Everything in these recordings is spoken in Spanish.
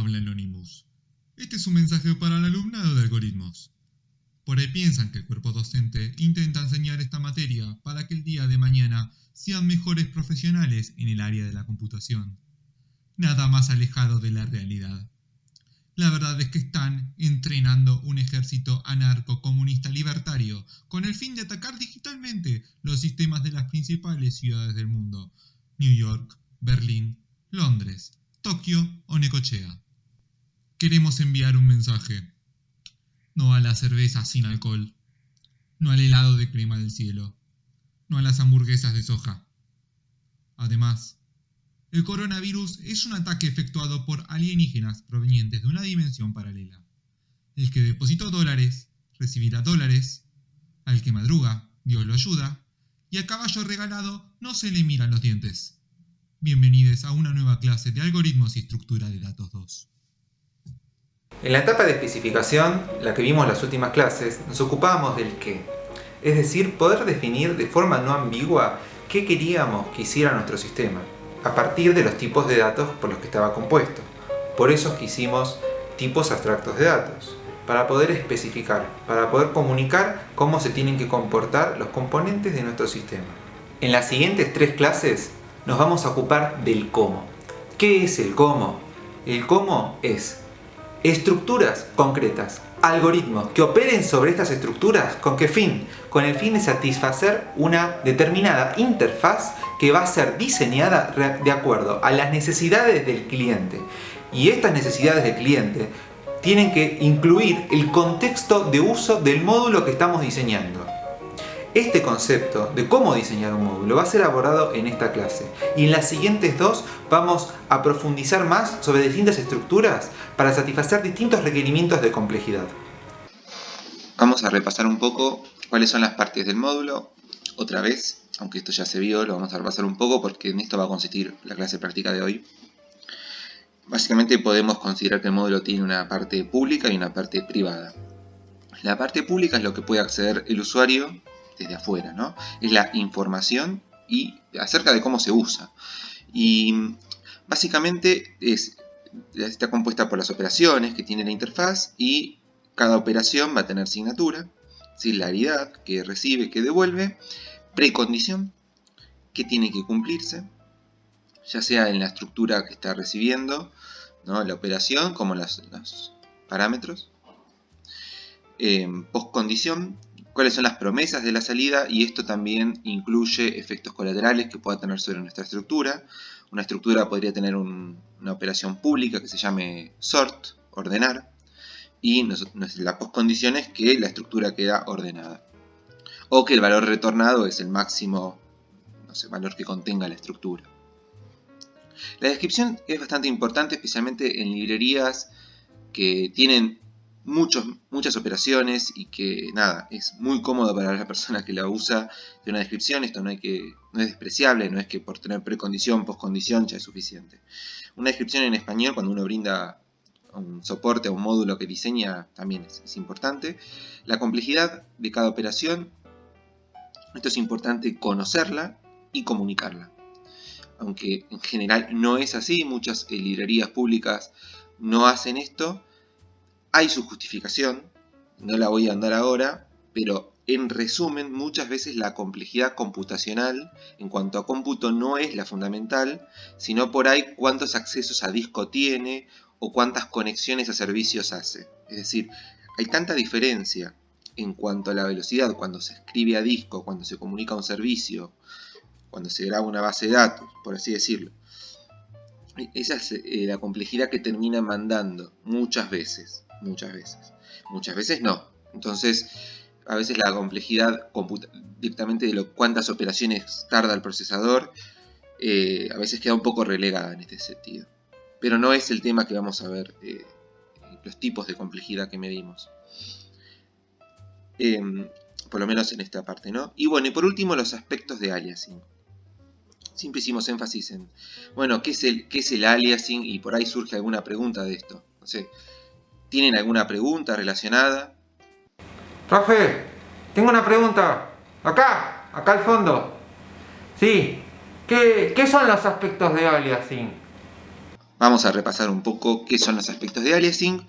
habla Anonymous. Este es un mensaje para el alumnado de algoritmos. Por ahí piensan que el cuerpo docente intenta enseñar esta materia para que el día de mañana sean mejores profesionales en el área de la computación. Nada más alejado de la realidad. La verdad es que están entrenando un ejército anarco-comunista libertario con el fin de atacar digitalmente los sistemas de las principales ciudades del mundo: New York, Berlín, Londres, Tokio o Necochea. Queremos enviar un mensaje. No a la cerveza sin alcohol. No al helado de crema del cielo. No a las hamburguesas de soja. Además, el coronavirus es un ataque efectuado por alienígenas provenientes de una dimensión paralela. El que depositó dólares, recibirá dólares. Al que madruga, Dios lo ayuda. Y al caballo regalado no se le miran los dientes. Bienvenidos a una nueva clase de algoritmos y estructura de datos 2. En la etapa de especificación, la que vimos en las últimas clases, nos ocupábamos del qué. Es decir, poder definir de forma no ambigua qué queríamos que hiciera nuestro sistema, a partir de los tipos de datos por los que estaba compuesto. Por eso quisimos tipos abstractos de datos, para poder especificar, para poder comunicar cómo se tienen que comportar los componentes de nuestro sistema. En las siguientes 3 clases nos vamos a ocupar del cómo. ¿Qué es el cómo? El cómo es estructuras concretas, algoritmos que operen sobre estas estructuras. ¿Con qué fin? Con el fin de satisfacer una determinada interfaz que va a ser diseñada de acuerdo a las necesidades del cliente. Y estas necesidades del cliente tienen que incluir el contexto de uso del módulo que estamos diseñando. Este concepto de cómo diseñar un módulo va a ser abordado en esta clase, y en las siguientes 2 vamos a profundizar más sobre distintas estructuras para satisfacer distintos requerimientos de complejidad. Vamos a repasar un poco cuáles son las partes del módulo. Otra vez, aunque esto ya se vio, lo vamos a repasar un poco porque en esto va a consistir la clase práctica de hoy. Básicamente podemos considerar que el módulo tiene una parte pública y una parte privada. La parte pública es lo que puede acceder el usuario desde afuera, ¿no? Es la información y acerca de cómo se usa. Y básicamente está compuesta por las operaciones que tiene la interfaz, y cada operación va a tener signatura, singularidad, que recibe, que devuelve, precondición, que tiene que cumplirse, ya sea en la estructura que está recibiendo, ¿no?, la operación, como los parámetros. Postcondición, cuáles son las promesas de la salida, y esto también incluye efectos colaterales que pueda tener sobre nuestra estructura. Una estructura podría tener una operación pública que se llame sort, ordenar, y la postcondición es que la estructura queda ordenada, o que el valor retornado es el máximo, valor que contenga la estructura. La descripción es bastante importante, especialmente en librerías que tienen muchas operaciones y que es muy cómodo para la persona que la usa de una descripción. Esto no es despreciable, no es que por tener precondición, postcondición ya es suficiente. Una descripción en español, cuando uno brinda un soporte a un módulo que diseña, también es importante. La complejidad de cada operación, esto es importante conocerla y comunicarla. Aunque en general no es así, muchas librerías públicas no hacen esto. Hay su justificación, no la voy a andar ahora, pero en resumen, muchas veces la complejidad computacional en cuanto a cómputo no es la fundamental, sino por ahí cuántos accesos a disco tiene o cuántas conexiones a servicios hace. Es decir, hay tanta diferencia en cuanto a la velocidad cuando se escribe a disco, cuando se comunica a un servicio, cuando se graba una base de datos, por así decirlo. Esa es la complejidad que termina mandando muchas veces. Muchas veces no. Entonces, a veces la complejidad directamente de cuántas operaciones tarda el procesador, a veces queda un poco relegada en este sentido. Pero no es el tema que vamos a ver, los tipos de complejidad que medimos. Por lo menos en esta parte, ¿no? Y bueno, y por último, los aspectos de aliasing. Siempre hicimos énfasis en, bueno, ¿qué es el aliasing? Y por ahí surge alguna pregunta de esto. No sé, ¿tienen alguna pregunta relacionada? Profe, tengo una pregunta. Acá al fondo. Sí, ¿qué son los aspectos de aliasing? Vamos a repasar un poco qué son los aspectos de aliasing.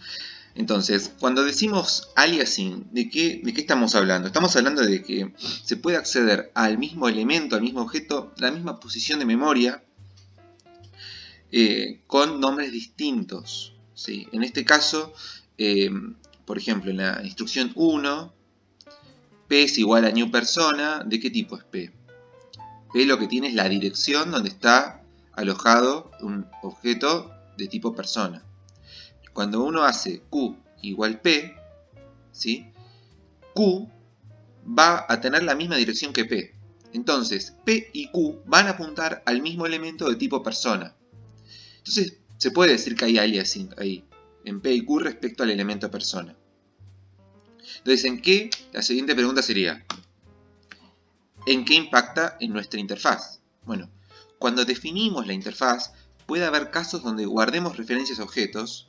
Entonces, cuando decimos aliasing, ¿de qué estamos hablando? Estamos hablando de que se puede acceder al mismo elemento, al mismo objeto, la misma posición de memoria, con nombres distintos, ¿sí? En este caso, por ejemplo, en la instrucción 1, P es igual a new persona. ¿De qué tipo es P? P lo que tiene es la dirección donde está alojado un objeto de tipo persona. Cuando uno hace Q igual P, ¿sí? Q va a tener la misma dirección que P. Entonces, P y Q van a apuntar al mismo elemento de tipo persona. Entonces, se puede decir que hay aliasing ahí, en P y Q respecto al elemento persona. Entonces, ¿en qué? La siguiente pregunta sería, ¿en qué impacta en nuestra interfaz? Bueno, cuando definimos la interfaz, puede haber casos donde guardemos referencias a objetos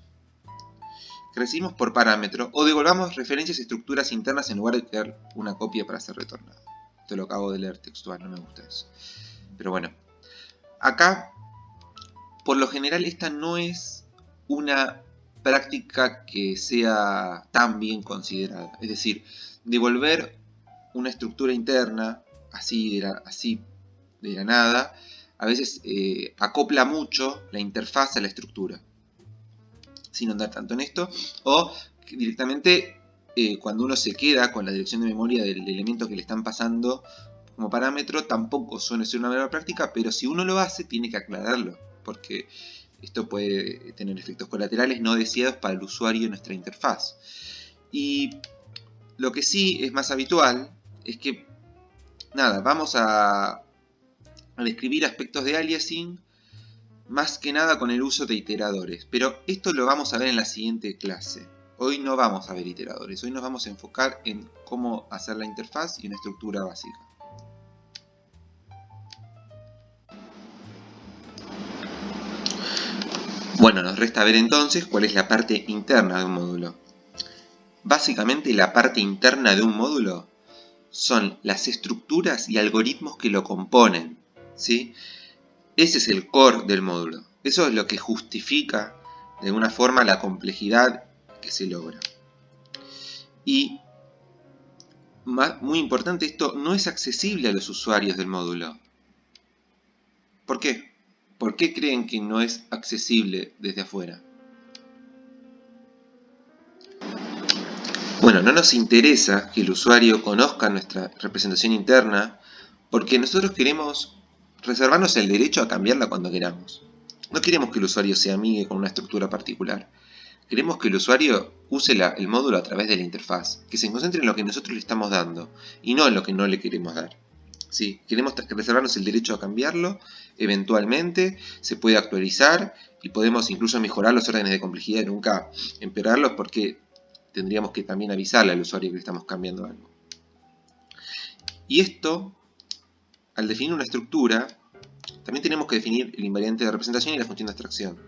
que recibimos por parámetro o devolvamos referencias a estructuras internas en lugar de crear una copia para ser retornada. Esto lo acabo de leer textual, no me gusta eso. Pero bueno, acá, por lo general, esta no es una práctica que sea tan bien considerada. Es decir, devolver una estructura interna así de la nada, a veces acopla mucho la interfaz a la estructura, sin andar tanto en esto, o directamente cuando uno se queda con la dirección de memoria del elemento que le están pasando como parámetro, tampoco suele ser una buena práctica, pero si uno lo hace, tiene que aclararlo, porque esto puede tener efectos colaterales no deseados para el usuario en nuestra interfaz. Y lo que sí es más habitual es que, nada, vamos a describir aspectos de aliasing más que nada con el uso de iteradores, pero esto lo vamos a ver en la siguiente clase. Hoy no vamos a ver iteradores, hoy nos vamos a enfocar en cómo hacer la interfaz y una estructura básica. Bueno, nos resta ver entonces cuál es la parte interna de un módulo. Básicamente, la parte interna de un módulo son las estructuras y algoritmos que lo componen, ¿sí? Ese es el core del módulo. Eso es lo que justifica de alguna forma la complejidad que se logra. Y muy importante, esto no es accesible a los usuarios del módulo. ¿Por qué? ¿Por qué creen que no es accesible desde afuera? Bueno, no nos interesa que el usuario conozca nuestra representación interna porque nosotros queremos reservarnos el derecho a cambiarla cuando queramos. No queremos que el usuario se amigue con una estructura particular. Queremos que el usuario use el módulo a través de la interfaz, que se concentre en lo que nosotros le estamos dando y no en lo que no le queremos dar. ¿Sí? Queremos reservarnos el derecho a cambiarlo, eventualmente se puede actualizar y podemos incluso mejorar los órdenes de complejidad y nunca empeorarlos porque tendríamos que también avisarle al usuario que le estamos cambiando algo. Y esto, al definir una estructura, también tenemos que definir el invariante de representación y la función de abstracción.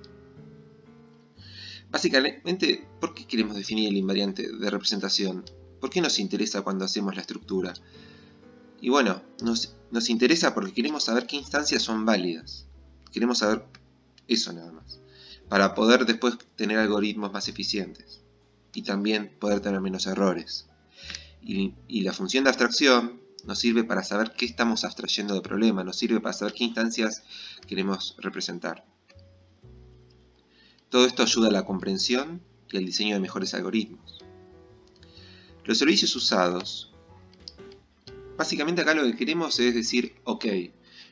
Básicamente, ¿por qué queremos definir el invariante de representación? ¿Por qué nos interesa cuando hacemos la estructura? Y bueno, nos interesa porque queremos saber qué instancias son válidas. Queremos saber eso nada más. Para poder después tener algoritmos más eficientes. Y también poder tener menos errores. Y la función de abstracción nos sirve para saber qué estamos abstrayendo del problema. Nos sirve para saber qué instancias queremos representar. Todo esto ayuda a la comprensión y al diseño de mejores algoritmos. Los servicios usados, básicamente acá lo que queremos es decir, ok,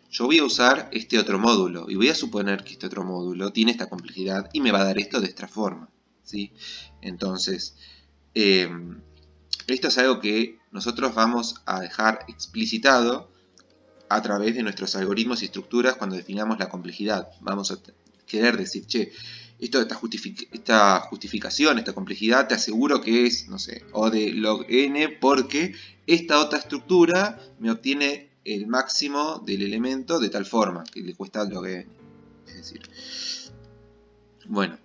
yo voy a usar este otro módulo y voy a suponer que este otro módulo tiene esta complejidad y me va a dar esto de esta forma, ¿sí? Entonces, esto es algo que nosotros vamos a dejar explicitado a través de nuestros algoritmos y estructuras cuando definamos la complejidad. Vamos a querer decir, che, esta justificación, esta complejidad, te aseguro que es, no sé, O de log n porque esta otra estructura me obtiene el máximo del elemento de tal forma, que le cuesta log n. Es decir, bueno,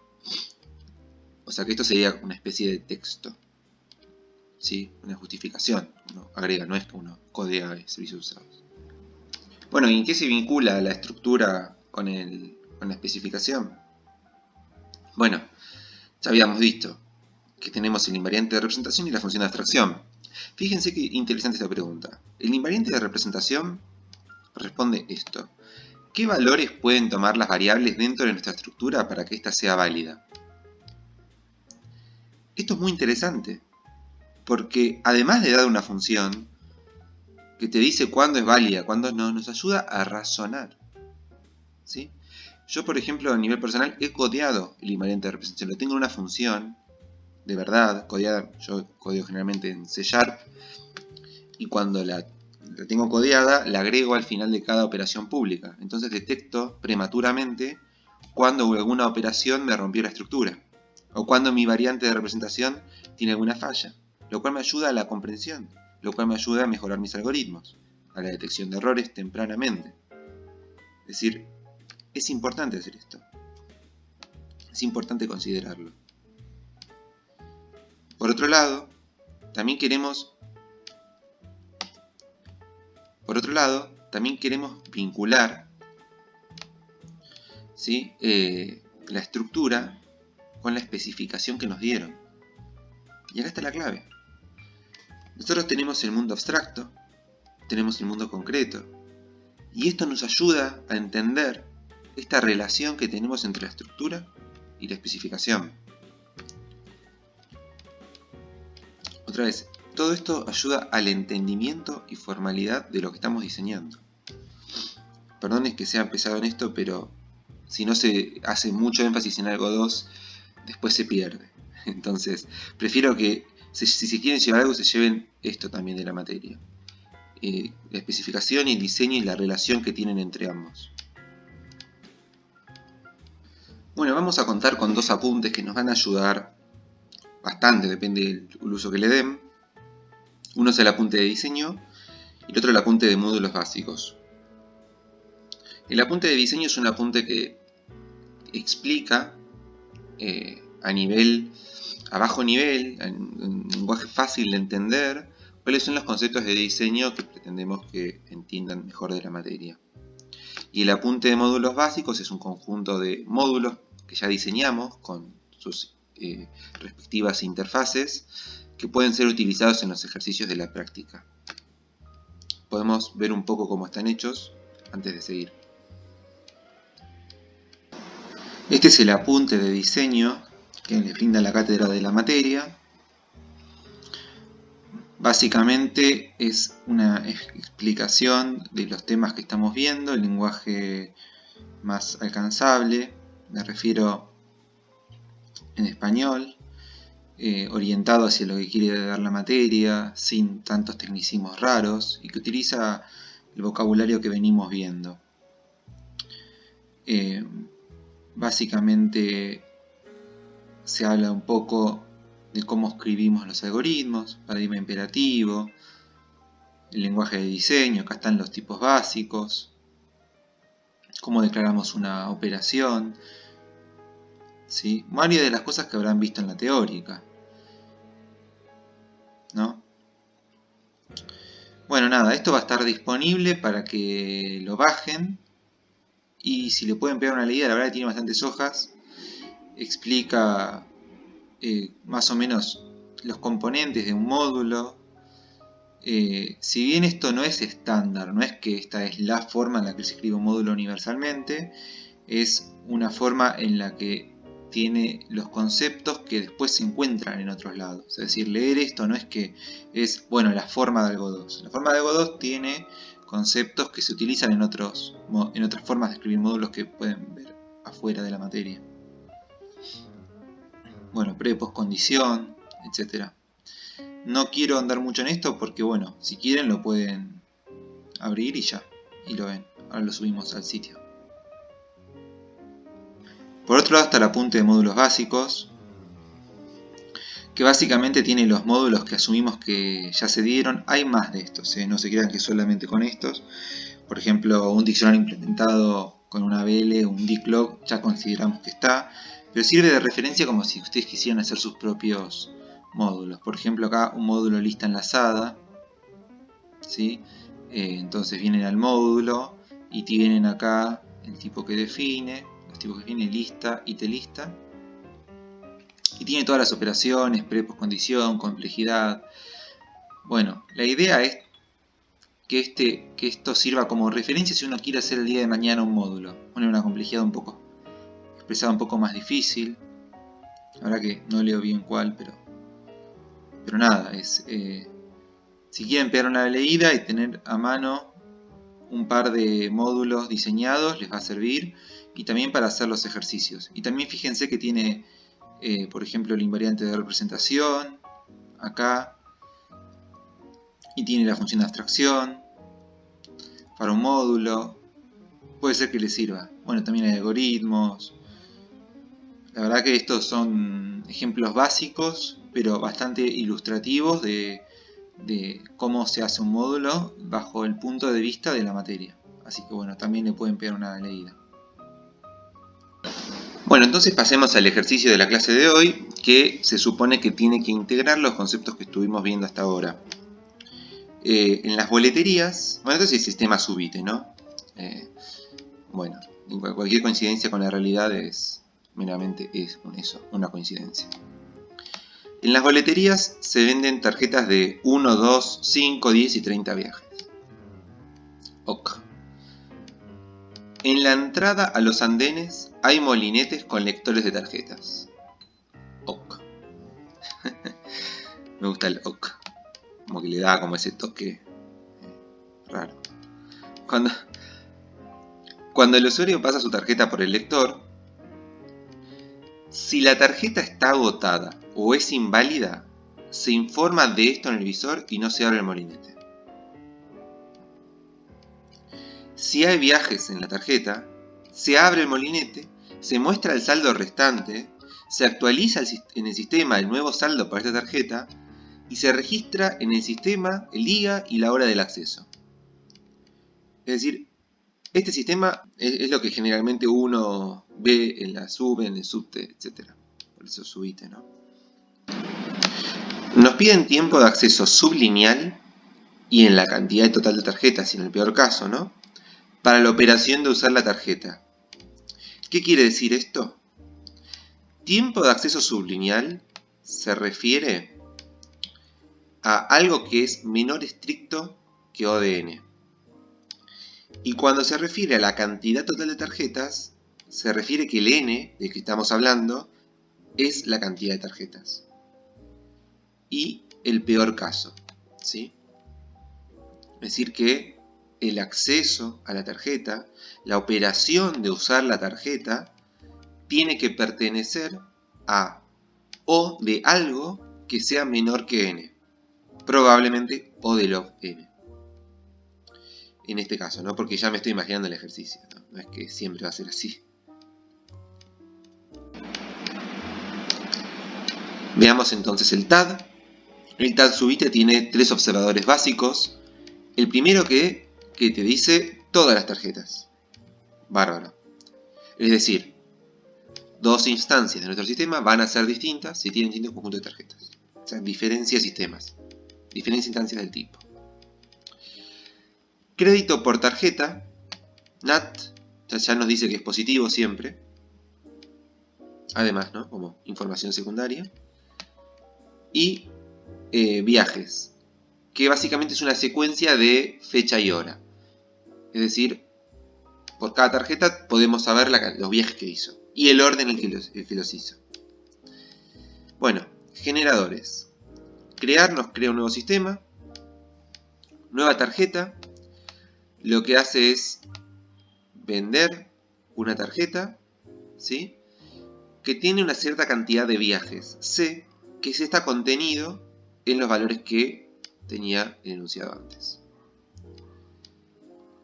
o sea que esto sería una especie de texto, ¿sí? Una justificación, uno agrega, no es que uno codea servicios usados. Bueno, ¿y en qué se vincula la estructura con la especificación? Bueno, ya habíamos visto que tenemos el invariante de representación y la función de abstracción. Fíjense qué interesante esta pregunta. El invariante de representación responde esto. ¿Qué valores pueden tomar las variables dentro de nuestra estructura para que ésta sea válida? Esto es muy interesante, porque además de dar una función que te dice cuándo es válida, cuándo no, nos ayuda a razonar. ¿Sí? Yo, por ejemplo, a nivel personal he codeado el invariante de representación. Lo tengo en una función, de verdad, codeada. Yo codeo generalmente en C#, y cuando la tengo codeada, la agrego al final de cada operación pública. Entonces detecto prematuramente cuando alguna operación me rompió la estructura, o cuando mi variante de representación tiene alguna falla, lo cual me ayuda a la comprensión, lo cual me ayuda a mejorar mis algoritmos, a la detección de errores tempranamente. Es decir, es importante hacer esto. Es importante considerarlo. Por otro lado, también queremos vincular, ¿sí?, la estructura con la especificación que nos dieron. Y acá está la clave. Nosotros tenemos el mundo abstracto, tenemos el mundo concreto, y esto nos ayuda a entender esta relación que tenemos entre la estructura y la especificación. Otra vez, todo esto ayuda al entendimiento y formalidad de lo que estamos diseñando. Perdonen que sea pesado en esto, pero si no se hace mucho énfasis en algo 2, después se pierde. Entonces, prefiero que si se quieren llevar algo, se lleven esto también de la materia. La especificación y el diseño y la relación que tienen entre ambos. Bueno, vamos a contar con dos apuntes que nos van a ayudar bastante, depende del uso que le den. Uno es el apunte de diseño y el otro el apunte de módulos básicos. El apunte de diseño es un apunte que explica a bajo nivel, en un lenguaje fácil de entender, cuáles son los conceptos de diseño que pretendemos que entiendan mejor de la materia. Y el apunte de módulos básicos es un conjunto de módulos que ya diseñamos con sus respectivas interfaces que pueden ser utilizados en los ejercicios de la práctica. Podemos ver un poco cómo están hechos antes de seguir. Este es el apunte de diseño que les brinda la cátedra de la materia. Básicamente es una explicación de los temas que estamos viendo, el lenguaje más alcanzable, me refiero en español, orientado hacia lo que quiere dar la materia, sin tantos tecnicismos raros, y que utiliza el vocabulario que venimos viendo. Básicamente se habla un poco de cómo escribimos los algoritmos, paradigma imperativo, el lenguaje de diseño, acá están los tipos básicos, cómo declaramos una operación, ¿sí? Varias de las cosas que habrán visto en la teórica, ¿no? Bueno, nada, esto va a estar disponible para que lo bajen y si le pueden pegar una leída, la verdad que tiene bastantes hojas, explica más o menos los componentes de un módulo. Si bien esto no es estándar, no es que esta es la forma en la que se escribe un módulo universalmente, es una forma en la que tiene los conceptos que después se encuentran en otros lados. Es decir, leer esto no es que es, bueno, la forma de algo 2. La forma de algo 2 tiene conceptos que se utilizan en otras formas de escribir módulos que pueden ver afuera de la materia. Bueno, pre, post, condición, etc. No quiero andar mucho en esto porque, bueno, si quieren lo pueden abrir y ya, y lo ven. Ahora lo subimos al sitio. Por otro lado está el apunte de módulos básicos, que básicamente tiene los módulos que asumimos que ya se dieron. Hay más de estos, no se crean que solamente con estos. Por ejemplo, un diccionario implementado con una ABL, un diclog, ya consideramos que está, pero sirve de referencia como si ustedes quisieran hacer sus propios módulos. Por ejemplo, acá un módulo lista enlazada, ¿sí? Entonces vienen al módulo y tienen acá el tipo que define, los tipos que define lista, itlista, y tiene todas las operaciones, pre-poscondición, complejidad. Bueno, la idea es que esto sirva como referencia si uno quiere hacer el día de mañana un módulo. Pone una complejidad expresada un poco más difícil. La verdad que no leo bien cuál, pero nada, si quieren pegar una leída y tener a mano un par de módulos diseñados, les va a servir, y también para hacer los ejercicios. Y también fíjense que tiene, por ejemplo, el invariante de representación, acá, y tiene la función de abstracción, para un módulo, puede ser que les sirva. Bueno, también hay algoritmos. La verdad que estos son ejemplos básicos, pero bastante ilustrativos de cómo se hace un módulo bajo el punto de vista de la materia. Así que bueno, también le pueden pegar una leída. Bueno, entonces pasemos al ejercicio de la clase de hoy, que se supone que tiene que integrar los conceptos que estuvimos viendo hasta ahora. En las boleterías, bueno, entonces el sistema subite, ¿no? Bueno, cualquier coincidencia con la realidad es meramente eso, una coincidencia. En las boleterías se venden tarjetas de 1, 2, 5, 10 y 30 viajes. Ok. En la entrada a los andenes hay molinetes con lectores de tarjetas. Ok. Me gusta el ok. Como que le da como ese toque raro. Cuando el usuario pasa su tarjeta por el lector, si la tarjeta está agotada o es inválida, se informa de esto en el visor y no se abre el molinete. Si hay viajes en la tarjeta, se abre el molinete, se muestra el saldo restante, se actualiza en el sistema el nuevo saldo para esta tarjeta y se registra en el sistema el día y la hora del acceso. Es decir, este sistema es lo que generalmente uno ve en la SUB, en el subte, etc. Por eso subite, ¿no? Nos piden tiempo de acceso sublineal y en la cantidad total de tarjetas, y en el peor caso, ¿no? Para la operación de usar la tarjeta. ¿Qué quiere decir esto? Tiempo de acceso sublineal se refiere a algo que es menor estricto que O de n. Y cuando se refiere a la cantidad total de tarjetas, se refiere que el n del que estamos hablando es la cantidad de tarjetas. Y el peor caso, ¿sí? Es decir que el acceso a la tarjeta, la operación de usar la tarjeta, tiene que pertenecer a O de algo que sea menor que n. Probablemente O de log n. En este caso, ¿no? Porque ya me estoy imaginando el ejercicio, ¿no? No es que siempre va a ser así. Veamos entonces el TAD. El TAD subite tiene 3 observadores básicos. El primero que te dice todas las tarjetas. Bárbaro. Es decir, dos instancias de nuestro sistema van a ser distintas si tienen distintos conjuntos de tarjetas. O sea, diferencia de sistemas. Diferencia de instancias del tipo. Crédito por tarjeta, NAT, ya nos dice que es positivo siempre. Además, ¿no? Como información secundaria. Y viajes, que básicamente es una secuencia de fecha y hora. Es decir, por cada tarjeta podemos saber los viajes que hizo y el orden en el que los hizo. Bueno, generadores. Crear nos crea un nuevo sistema. Nueva tarjeta. Lo que hace es vender una tarjeta, ¿sí? Que tiene una cierta cantidad de viajes, C, que se está contenido en los valores que tenía el enunciado antes.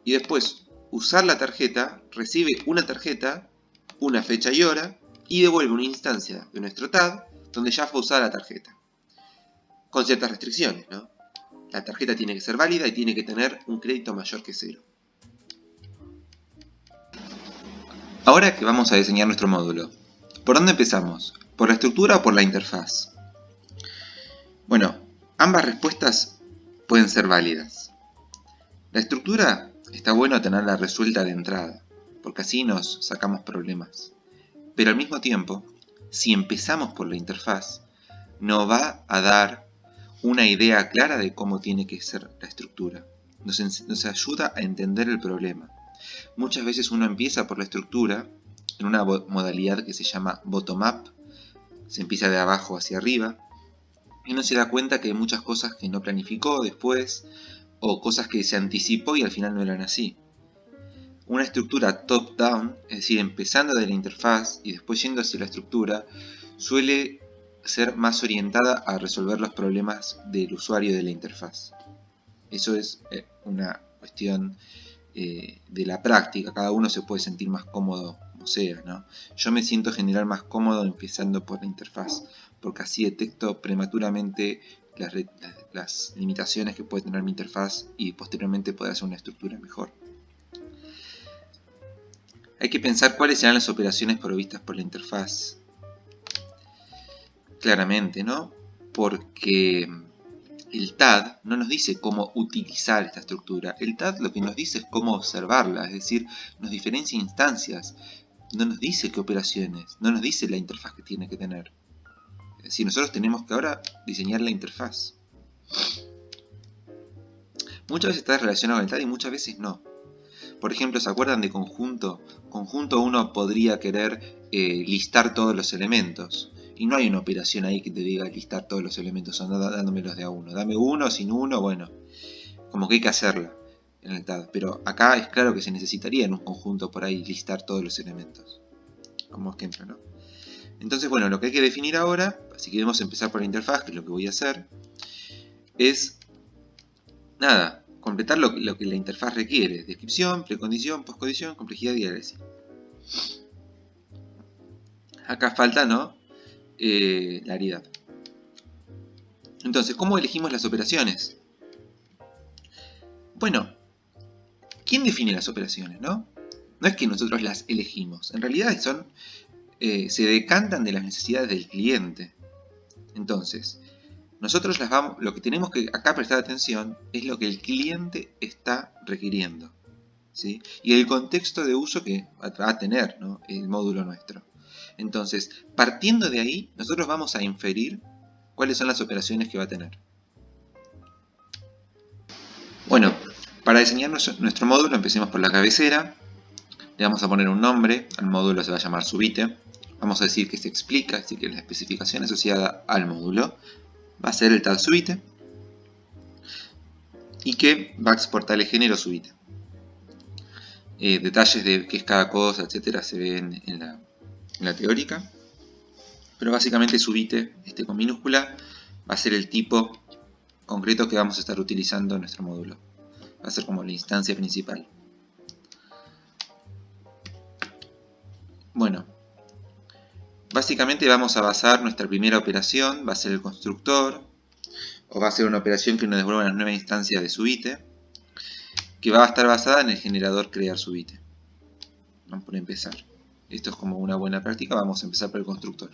Y después, usar la tarjeta, recibe una tarjeta, una fecha y hora, y devuelve una instancia de nuestro TAD, donde ya fue usada la tarjeta. Con ciertas restricciones, ¿no? La tarjeta tiene que ser válida y tiene que tener un crédito mayor que 0. Ahora que vamos a diseñar nuestro módulo, ¿por dónde empezamos? ¿Por la estructura o por la interfaz? Bueno, ambas respuestas pueden ser válidas. La estructura está bueno tenerla resuelta de entrada, porque así nos sacamos problemas. Pero al mismo tiempo, si empezamos por la interfaz, nos va a dar una idea clara de cómo tiene que ser la estructura. Nos ayuda a entender el problema. Muchas veces uno empieza por la estructura en una modalidad que se llama bottom-up, se empieza de abajo hacia arriba, y uno se da cuenta que hay muchas cosas que no planificó después, o cosas que se anticipó y al final no eran así. Una estructura top-down, es decir, empezando de la interfaz y después yendo hacia la estructura, suele ser más orientada a resolver los problemas del usuario de la interfaz. Eso es una cuestión de la práctica. Cada uno se puede sentir más cómodo como sea, ¿no? Yo me siento en general más cómodo empezando por la interfaz, porque así detecto prematuramente las limitaciones que puede tener mi interfaz y posteriormente poder hacer una estructura mejor. Hay que pensar cuáles serán las operaciones provistas por la interfaz. Claramente, ¿no? Porque el TAD no nos dice cómo utilizar esta estructura. El TAD lo que nos dice es cómo observarla, es decir, nos diferencia instancias. No nos dice qué operaciones, no nos dice la interfaz que tiene que tener. Es decir, nosotros tenemos que ahora diseñar la interfaz. Muchas veces está relacionado con el TAD y muchas veces no. Por ejemplo, ¿se acuerdan de conjunto? Conjunto uno podría querer listar todos los elementos. Y no hay una operación ahí que te diga listar todos los elementos, dándomelos de a uno. Dame uno, sin uno, bueno. Como que hay que hacerla en el TAD. Pero acá es claro que se necesitaría en un conjunto por ahí listar todos los elementos. Como ejemplo, ¿no? Entonces, bueno, lo que hay que definir ahora, si queremos empezar por la interfaz, que es lo que voy a hacer, es nada, completar lo que la interfaz requiere. Descripción, precondición, postcondición, complejidad y análisis. Acá falta, ¿no? Claridad. Entonces, ¿cómo elegimos las operaciones? Bueno, ¿quién define las operaciones, no? No es que nosotros las elegimos. En realidad se decantan de las necesidades del cliente. Entonces, nosotros lo que tenemos que acá prestar atención es lo que el cliente está requiriendo, ¿sí? Y el contexto de uso que va a tener, ¿no? El módulo nuestro. Entonces, partiendo de ahí, nosotros vamos a inferir cuáles son las operaciones que va a tener. Bueno, para diseñar nuestro módulo empecemos por la cabecera. Le vamos a poner un nombre, al módulo se va a llamar subite. Vamos a decir que se explica, es decir, que la especificación asociada al módulo va a ser el tag subite y que va a exportar el género subite. Detalles de qué es cada cosa, etcétera, se ven en la teórica. Pero básicamente subite, con minúscula, va a ser el tipo concreto que vamos a estar utilizando en nuestro módulo. Va a ser como la instancia principal. Bueno, básicamente vamos a basar nuestra primera operación, va a ser el constructor, o va a ser una operación que nos devuelva una nueva instancia de subite, que va a estar basada en el generador crear subite. Vamos por empezar. Esto es como una buena práctica, vamos a empezar por el constructor.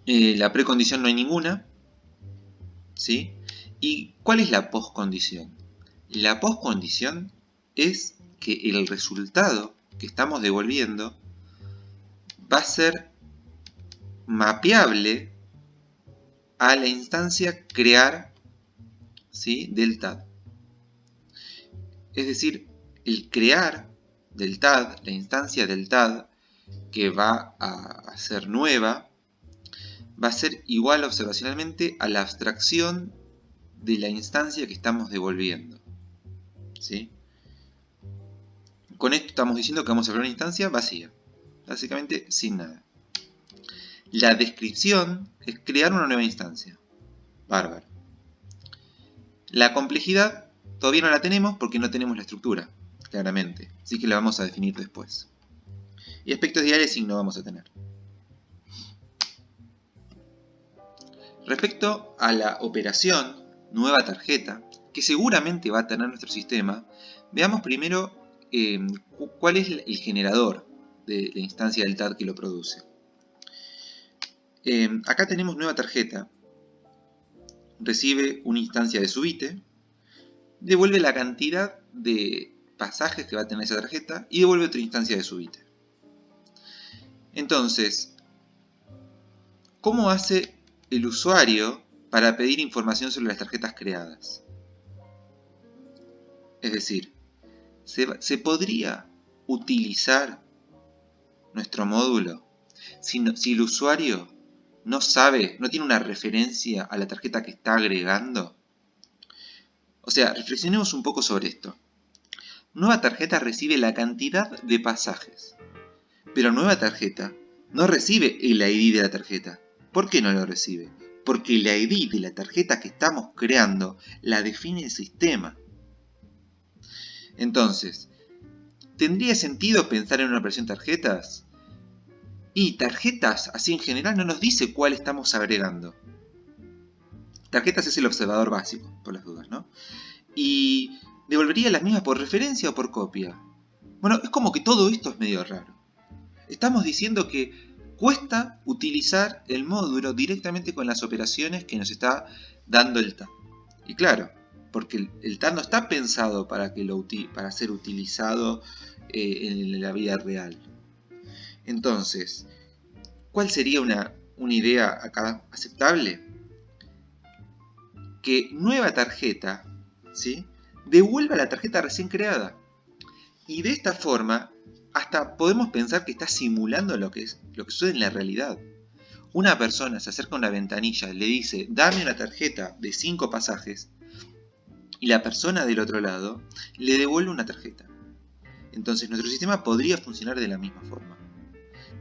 La precondición no hay ninguna, ¿sí? ¿Y cuál es la postcondición? La postcondición es que el resultado que estamos devolviendo va a ser mapeable a la instancia crear, ¿sí? Del TAD. Es decir, el crear del TAD, la instancia del TAD que va a ser nueva, va a ser igual observacionalmente a la abstracción de la instancia que estamos devolviendo, ¿sí? Con esto estamos diciendo que vamos a crear una instancia vacía, básicamente sin nada. La descripción es crear una nueva instancia. Bárbaro. La complejidad todavía no la tenemos porque no tenemos la estructura, claramente, así que la vamos a definir después. Y aspectos de aliasing no vamos a tener. Respecto a la operación nueva tarjeta, que seguramente va a tener nuestro sistema, veamos primero cuál es el generador de la instancia del TAD que lo produce. Acá tenemos nueva tarjeta, recibe una instancia de subite, devuelve la cantidad de pasajes que va a tener esa tarjeta y devuelve otra instancia de subite. Entonces, ¿cómo hace el usuario para pedir información sobre las tarjetas creadas? Es decir, ¿se podría utilizar nuestro módulo si el usuario no sabe, no tiene una referencia a la tarjeta que está agregando? O sea, reflexionemos un poco sobre esto. Nueva tarjeta recibe la cantidad de pasajes, pero nueva tarjeta no recibe el ID de la tarjeta. ¿Por qué no lo recibe? Porque el ID de la tarjeta que estamos creando la define el sistema. Entonces, ¿tendría sentido pensar en una operación tarjetas? Y tarjetas, así en general, no nos dice cuál estamos agregando. Tarjetas es el observador básico, por las dudas, ¿no? Y devolvería las mismas por referencia o por copia. Bueno, es como que todo esto es medio raro. Estamos diciendo que cuesta utilizar el módulo directamente con las operaciones que nos está dando el TAD. Y claro, porque el TAD no está pensado para ser utilizado en la vida real. Entonces, ¿cuál sería una idea acá aceptable? Que nueva tarjeta, ¿sí?, devuelva la tarjeta recién creada. Y de esta forma, hasta podemos pensar que está simulando lo que sucede en la realidad. Una persona se acerca a una ventanilla, le dice, dame una tarjeta de 5 pasajes, y la persona del otro lado le devuelve una tarjeta. Entonces nuestro sistema podría funcionar de la misma forma.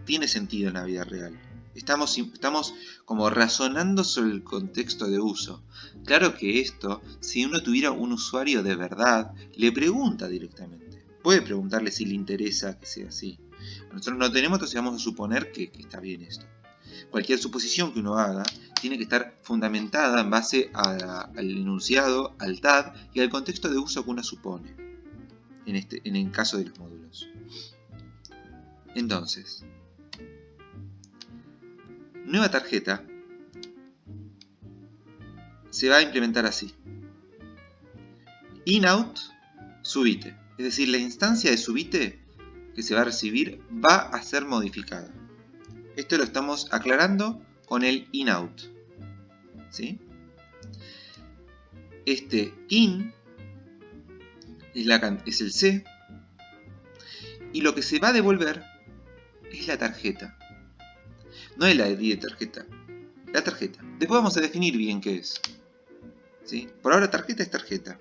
Tiene sentido en la vida real. Estamos como razonando sobre el contexto de uso. Claro que esto, si uno tuviera un usuario de verdad, le pregunta directamente. Puede preguntarle si le interesa que sea así. Nosotros no tenemos, entonces vamos a suponer que está bien esto. Cualquier suposición que uno haga tiene que estar fundamentada en base al enunciado, al TAD y al contexto de uso que uno supone, en el caso de los módulos. Entonces, nueva tarjeta se va a implementar así. In-out subite. Es decir, la instancia de subite que se va a recibir va a ser modificada. Esto lo estamos aclarando con el in-out, ¿sí? Este in es el C, y lo que se va a devolver es la tarjeta. No es la ID de tarjeta, la tarjeta. Después vamos a definir bien qué es, ¿sí? Por ahora tarjeta es tarjeta.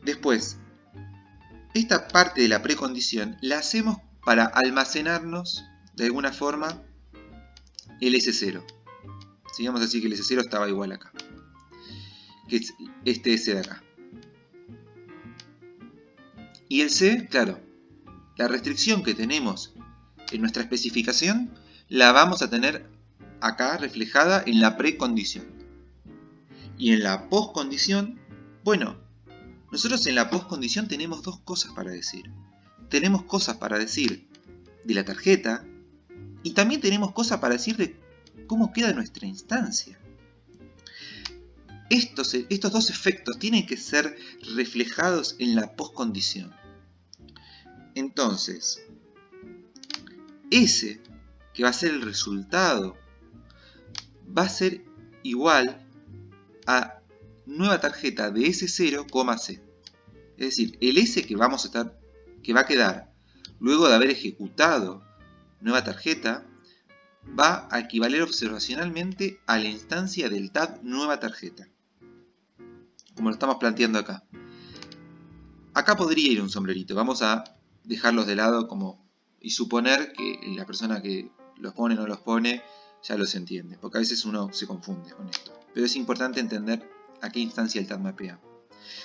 Después, esta parte de la precondición la hacemos para almacenarnos de alguna forma el S0. Sigamos así que el S0 estaba igual acá, que es este S de acá. Y el C, claro, la restricción que tenemos en nuestra especificación la vamos a tener acá reflejada en la precondición. Y en la postcondición, bueno, nosotros en la postcondición tenemos dos cosas para decir. Tenemos cosas para decir de la tarjeta y también tenemos cosas para decir de cómo queda nuestra instancia. Estos dos efectos tienen que ser reflejados en la postcondición. Entonces, ese que va a ser el resultado va a ser igual a nueva tarjeta de S0, C. Es decir, el S que va a quedar luego de haber ejecutado nueva tarjeta va a equivaler observacionalmente a la instancia del TAD nueva tarjeta, como lo estamos planteando acá. Acá podría ir un sombrerito. Vamos a dejarlos de lado y suponer que la persona que los pone o no los pone ya los entiende, porque a veces uno se confunde con esto. Pero es importante entender a qué instancia el TAD mapea.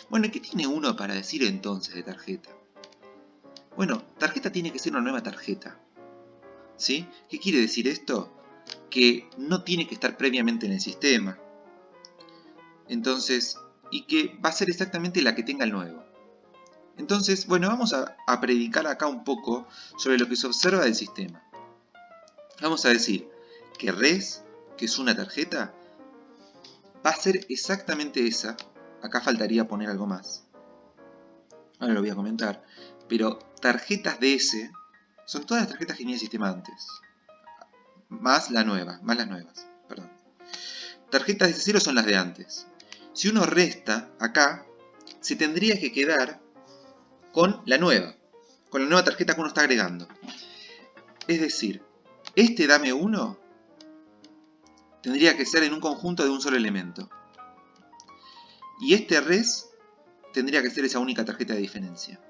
Bueno, ¿qué tiene uno para decir entonces de tarjeta? Bueno, tarjeta tiene que ser una nueva tarjeta, ¿sí? ¿Qué quiere decir esto? Que no tiene que estar previamente en el sistema. Entonces, y que va a ser exactamente la que tenga el nuevo. Entonces, bueno, vamos a predicar acá un poco sobre lo que se observa del sistema. Vamos a decir que res, que es una tarjeta, va a ser exactamente esa. Acá faltaría poner algo más. Ahora lo voy a comentar. Pero tarjetas DS son todas las tarjetas que tenía el sistema antes. Más las nuevas, perdón. Tarjetas de cero son las de antes. Si uno resta acá, se tendría que quedar con la nueva tarjeta que uno está agregando. Es decir, este dame 1 tendría que ser en un conjunto de un solo elemento. Y este res tendría que ser esa única tarjeta de diferencia.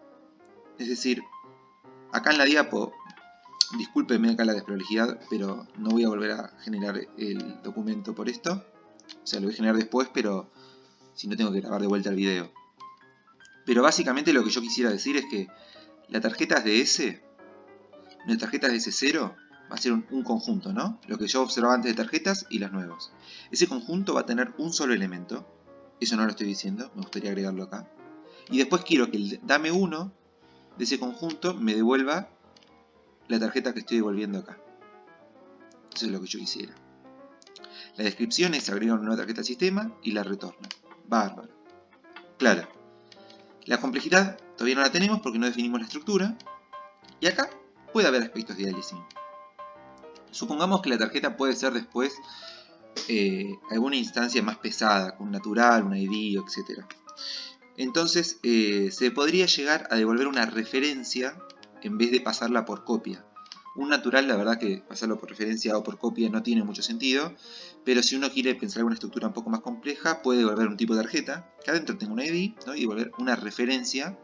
Es decir, acá en la diapo, discúlpenme acá la desprolijidad, pero no voy a volver a generar el documento por esto. O sea, lo voy a generar después, pero si no tengo que grabar de vuelta el video. Pero básicamente lo que yo quisiera decir es que las tarjetas de S, las tarjetas de S0, va a ser un conjunto, ¿no? Lo que yo observaba antes de tarjetas y las nuevas. Ese conjunto va a tener un solo elemento. Eso no lo estoy diciendo, me gustaría agregarlo acá. Y después quiero que el dame 1 de ese conjunto me devuelva la tarjeta que estoy devolviendo acá. Eso es lo que yo quisiera. La descripción es agregar una nueva tarjeta al sistema y la retorna. Bárbaro. Claro. La complejidad todavía no la tenemos porque no definimos la estructura. Y acá puede haber aspectos de aliasing. Supongamos que la tarjeta puede ser después alguna instancia más pesada, con un natural, un ID, etc. Entonces se podría llegar a devolver una referencia en vez de pasarla por copia. Un natural, la verdad que pasarlo por referencia o por copia no tiene mucho sentido, pero si uno quiere pensar en una estructura un poco más compleja, puede devolver un tipo de tarjeta, que adentro tenga un ID, ¿no? Y devolver una referencia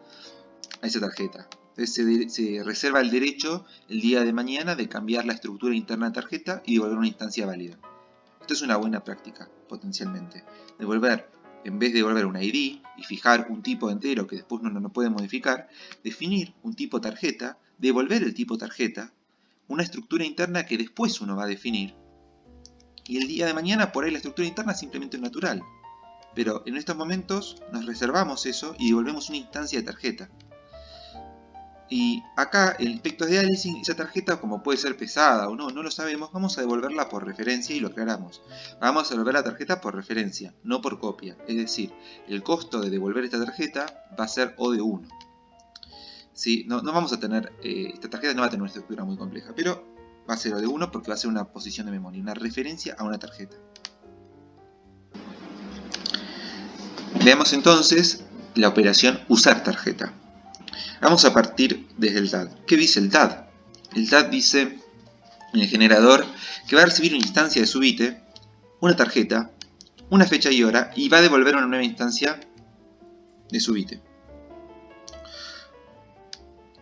a esa tarjeta. Entonces se reserva el derecho el día de mañana de cambiar la estructura interna de tarjeta y devolver una instancia válida. Esto es una buena práctica, potencialmente. Devolver, en vez de devolver un ID y fijar un tipo entero que después uno no puede modificar, definir un tipo tarjeta, devolver el tipo tarjeta, una estructura interna que después uno va a definir. Y el día de mañana por ahí la estructura interna es simplemente un natural. Pero en estos momentos nos reservamos eso y devolvemos una instancia de tarjeta. Y acá, en aspectos de aliasing, esa tarjeta, como puede ser pesada o no, no lo sabemos, vamos a devolverla por referencia y lo aclaramos. Vamos a devolver la tarjeta por referencia, no por copia. Es decir, el costo de devolver esta tarjeta va a ser O de 1. ¿Sí? No vamos a tener, esta tarjeta no va a tener una estructura muy compleja, pero va a ser O de 1 porque va a ser una posición de memoria, una referencia a una tarjeta. Veamos entonces la operación usar tarjeta. Vamos a partir desde el DAD. ¿Qué dice el DAD? El DAD dice en el generador que va a recibir una instancia de subite, una tarjeta, una fecha y hora y va a devolver una nueva instancia de subite.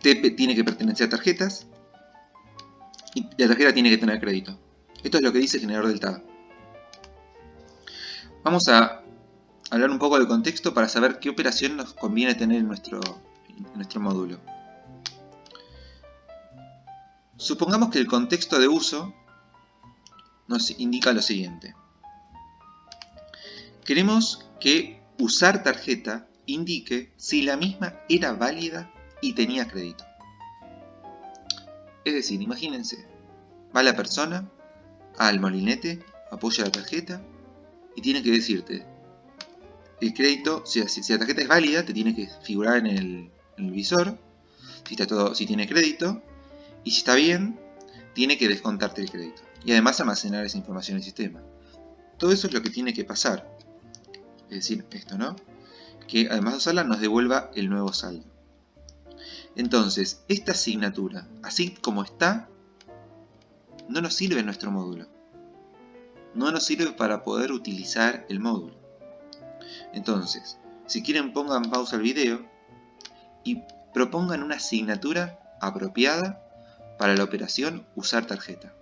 TP tiene que pertenecer a tarjetas y la tarjeta tiene que tener crédito. Esto es lo que dice el generador del DAD. Vamos a hablar un poco de contexto para saber qué operación nos conviene tener en nuestro módulo. Supongamos que el contexto de uso nos indica lo siguiente. Queremos que usar tarjeta indique si la misma era válida y tenía crédito. Es decir, imagínense, va la persona al molinete, apoya la tarjeta y tiene que decirte el crédito, si la tarjeta es válida, te tiene que figurar en el visor, si tiene crédito, y si está bien, tiene que descontarte el crédito. Y además almacenar esa información en el sistema. Todo eso es lo que tiene que pasar. Es decir, esto, ¿no? Que además de usarla nos devuelva el nuevo saldo. Entonces, esta asignatura, así como está, no nos sirve en nuestro módulo. No nos sirve para poder utilizar el módulo. Entonces, si quieren pongan pausa al video y propongan una asignatura apropiada para la operación usar tarjeta.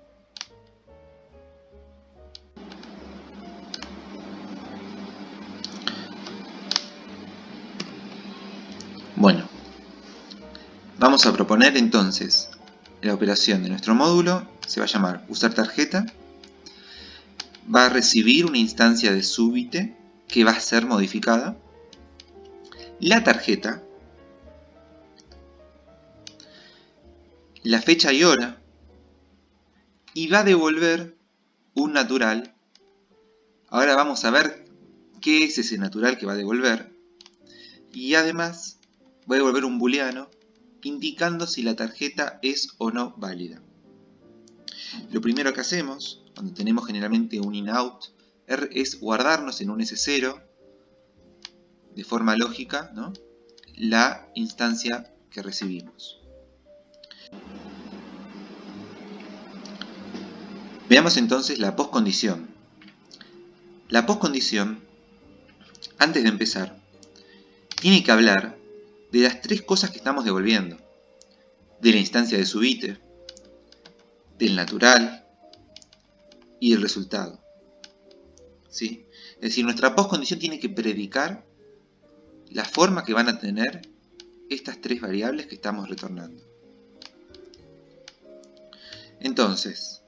Bueno, vamos a proponer entonces la operación de nuestro módulo. Se va a llamar usar tarjeta. Va a recibir una instancia de subite que va a ser modificada. La tarjeta, la fecha y hora, y va a devolver un natural. Ahora vamos a ver qué es ese natural que va a devolver. Y además va a devolver un booleano indicando si la tarjeta es o no válida. Lo primero que hacemos, cuando tenemos generalmente un in-out, es guardarnos en un S0, de forma lógica, ¿no?, la instancia que recibimos. Veamos entonces la postcondición. La postcondición, antes de empezar, tiene que hablar de las tres cosas que estamos devolviendo: de la instancia de subite, del natural y el resultado. ¿Sí? Es decir, nuestra postcondición tiene que predicar la forma que van a tener estas tres variables que estamos retornando. Entonces,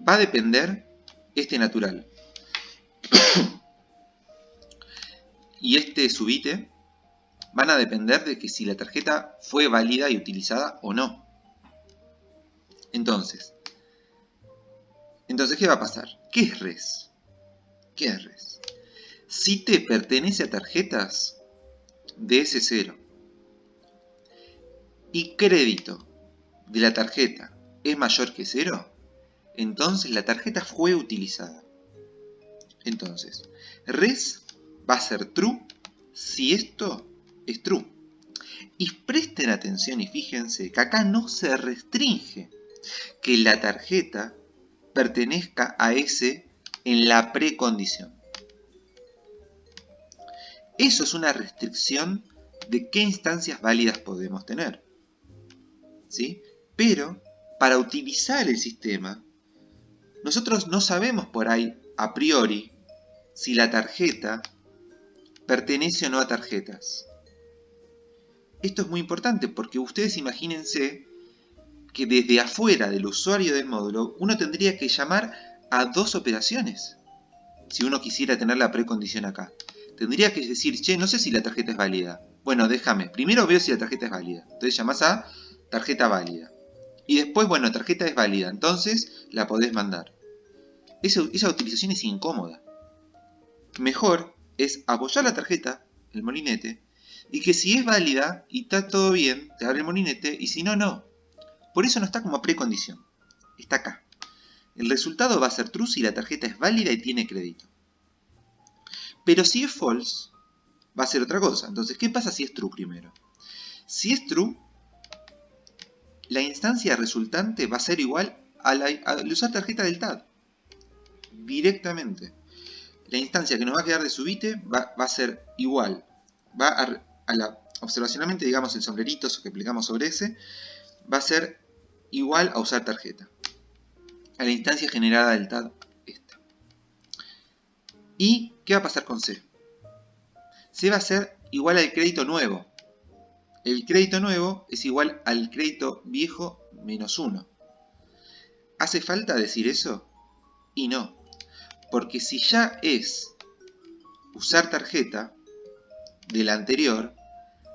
va a depender este natural y este subite van a depender de que si la tarjeta fue válida y utilizada o no. Entonces, ¿qué va a pasar? ¿Qué es res? ¿Qué es res? Si te pertenece a tarjetas de S0 y crédito de la tarjeta es mayor que 0, entonces la tarjeta fue utilizada. Entonces, res va a ser true si esto es true. Y presten atención y fíjense que acá no se restringe que la tarjeta pertenezca a S en la precondición. Eso es una restricción de qué instancias válidas podemos tener, ¿sí? Pero para utilizar el sistema, nosotros no sabemos por ahí a priori si la tarjeta pertenece o no a tarjetas. Esto es muy importante porque ustedes imagínense que desde afuera del usuario del módulo uno tendría que llamar a dos operaciones. Si uno quisiera tener la precondición acá, tendría que decir, che, no sé si la tarjeta es válida. Bueno, déjame, primero veo si la tarjeta es válida. Entonces llamás a tarjeta válida. Y después, bueno, tarjeta es válida, entonces la podés mandar. Esa utilización es incómoda. Mejor es apoyar la tarjeta, el molinete, y que si es válida y está todo bien, te abre el molinete, y si no, no. Por eso no está como precondición. Está acá. El resultado va a ser true si la tarjeta es válida y tiene crédito. Pero si es false, va a ser otra cosa. Entonces, ¿qué pasa si es true primero? Si es true, la instancia resultante va a ser igual al usar tarjeta del TAD. Directamente. La instancia que nos va a quedar de subite va a ser igual. Va a la, observacionalmente, digamos, el sombrerito que aplicamos sobre ese, va a ser igual a usar tarjeta. A la instancia generada del TAD, esta. ¿Y qué va a pasar con C? C va a ser igual al crédito nuevo. El crédito nuevo es igual al crédito viejo menos 1. ¿Hace falta decir eso? Y no. Porque si ya es usar tarjeta de la anterior,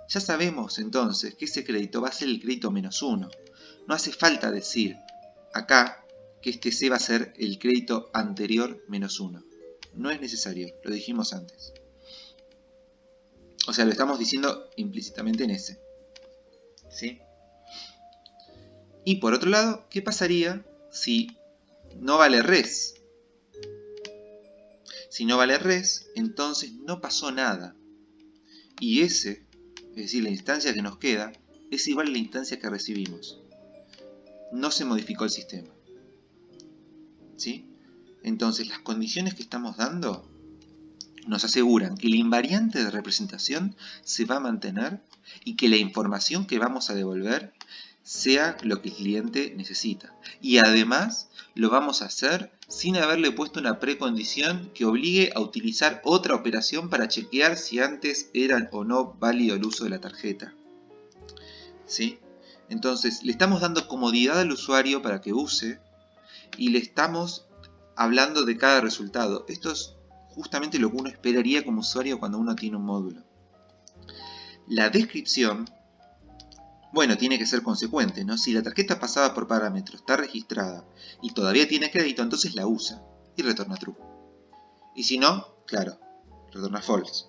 ya sabemos entonces que ese crédito va a ser el crédito menos 1. No hace falta decir acá que este C va a ser el crédito anterior menos 1. No es necesario, lo dijimos antes. O sea, lo estamos diciendo implícitamente en ese. ¿Sí? Y por otro lado, ¿qué pasaría si no vale res? Si no vale res, entonces no pasó nada. Y ese, es decir, la instancia que nos queda, es igual a la instancia que recibimos. No se modificó el sistema. ¿Sí? Entonces, las condiciones que estamos dando nos aseguran que la invariante de representación se va a mantener y que la información que vamos a devolver sea lo que el cliente necesita. Y además lo vamos a hacer sin haberle puesto una precondición que obligue a utilizar otra operación para chequear si antes era o no válido el uso de la tarjeta. ¿Sí? Entonces le estamos dando comodidad al usuario para que use y le estamos hablando de cada resultado. Esto es justamente lo que uno esperaría como usuario cuando uno tiene un módulo. La descripción, bueno, tiene que ser consecuente, ¿no? Si la tarjeta pasada por parámetro está registrada y todavía tiene crédito, entonces la usa y retorna true. Y si no, claro, retorna false.